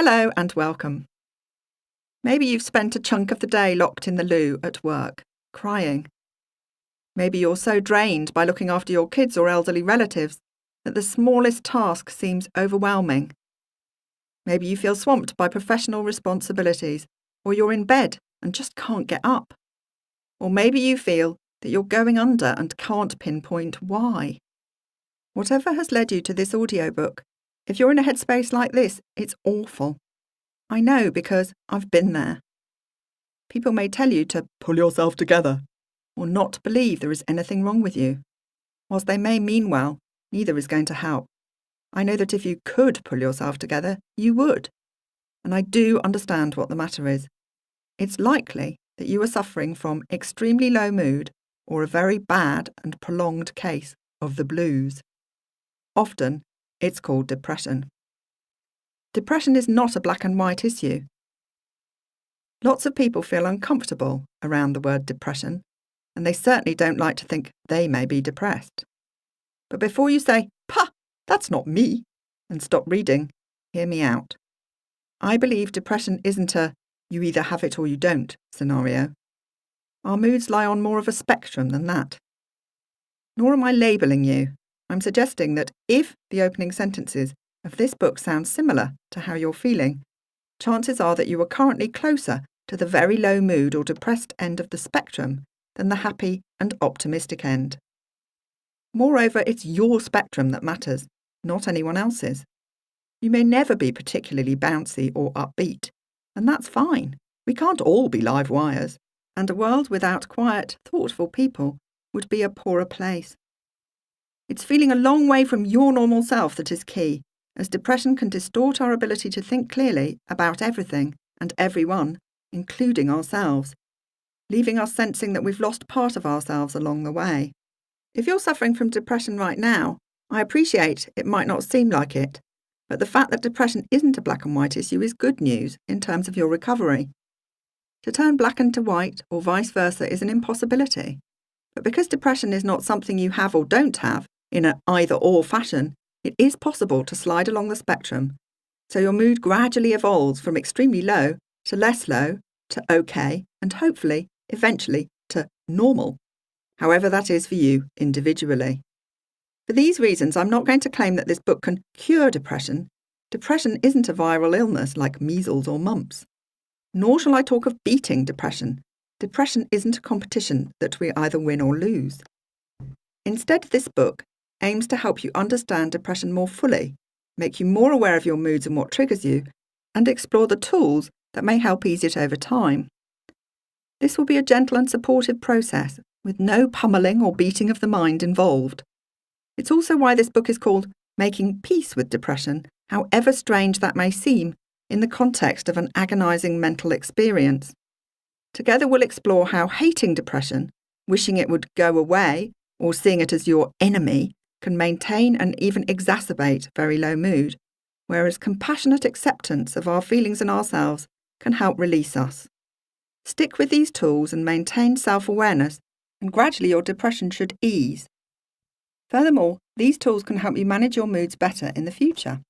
Hello and welcome. Maybe you've spent a chunk of the day locked in the loo at work, crying. Maybe you're so drained by looking after your kids or elderly relatives that the smallest task seems overwhelming. Maybe you feel swamped by professional responsibilities, or you're in bed and just can't get up. Or maybe you feel that you're going under and can't pinpoint why. Whatever has led you to this audiobook, if you're in a headspace like this, it's awful. I know because I've been there. People may tell you to pull yourself together or not believe there is anything wrong with you. Whilst they may mean well, neither is going to help. I know that if you could pull yourself together, you would. And I do understand what the matter is. It's likely that you are suffering from extremely low mood or a very bad and prolonged case of the blues. Often, it's called depression. Depression is not a black and white issue. Lots of people feel uncomfortable around the word depression, and they certainly don't like to think they may be depressed. But before you say, "Pah, that's not me," and stop reading, hear me out. I believe depression isn't a you either have it or you don't scenario. Our moods lie on more of a spectrum than that. Nor am I labelling you. I'm suggesting that if the opening sentences of this book sound similar to how you're feeling, chances are that you are currently closer to the very low mood or depressed end of the spectrum than the happy and optimistic end. Moreover, it's your spectrum that matters, not anyone else's. You may never be particularly bouncy or upbeat, and that's fine. We can't all be live wires, and a world without quiet, thoughtful people would be a poorer place. It's feeling a long way from your normal self that is key, as depression can distort our ability to think clearly about everything and everyone, including ourselves, leaving us sensing that we've lost part of ourselves along the way. If you're suffering from depression right now, I appreciate it might not seem like it, but the fact that depression isn't a black and white issue is good news in terms of your recovery. To turn black into white or vice versa is an impossibility. But because depression is not something you have or don't have in an either-or fashion, it is possible to slide along the spectrum, so your mood gradually evolves from extremely low to less low to okay and hopefully, eventually, to normal, however that is for you individually. For these reasons, I'm not going to claim that this book can cure depression. Depression isn't a viral illness like measles or mumps. Nor shall I talk of beating depression. Depression isn't a competition that we either win or lose. Instead, this book aims to help you understand depression more fully, make you more aware of your moods and what triggers you, and explore the tools that may help ease it over time. This will be a gentle and supportive process, with no pummeling or beating of the mind involved. It's also why this book is called Making Peace with Depression, however strange that may seem, in the context of an agonising mental experience. Together we'll explore how hating depression, wishing it would go away, or seeing it as your enemy, can maintain and even exacerbate very low mood, whereas compassionate acceptance of our feelings and ourselves can help release us. Stick with these tools and maintain self-awareness, and gradually your depression should ease. Furthermore, these tools can help you manage your moods better in the future.